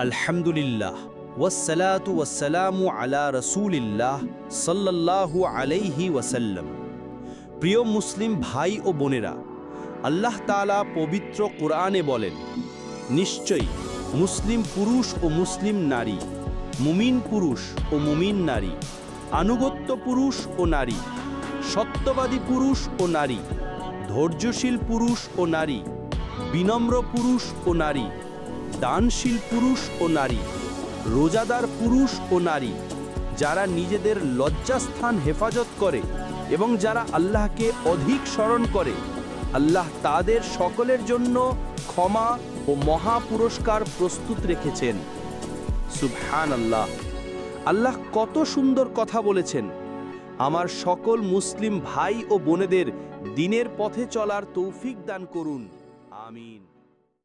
আলহামদুলিল্লাহ ওয়াসসালাতু ওয়াসসালামু আলা রাসূলিল্লাহ সাল্লাল্লাহু আলাইহি ওয়াসাল্লাম। প্রিয় মুসলিম ভাই ও বোনেরা, আল্লাহ তাআলা পবিত্র কোরআনে বলেন, নিশ্চয়ই মুসলিম পুরুষ ও মুসলিম নারী, মুমিন পুরুষ ও মুমিন নারী, আনুগত্য পুরুষ ও নারী, সত্যবাদী পুরুষ ও নারী, ধৈর্যশীল পুরুষ ও নারী, বিনম্র পুরুষ ও নারী, দানশীল পুরুষ ও নারী, রোজাদার পুরুষ ও নারী, যারা নিজেদের লজ্জাস্থান হেফাজত করে এবং যারা আল্লাহকে অধিক স্মরণ করে, আল্লাহ তাদের সকলের জন্য ক্ষমা ও মহা পুরস্কার প্রস্তুত রেখেছেন। সুবহানাল্লাহ! আল্লাহ কত সুন্দর কথা বলেছেন। আমার সকল মুসলিম ভাই ও বোনেদের দ্বীনের পথে চলার তৌফিক দান করুন। আমিন।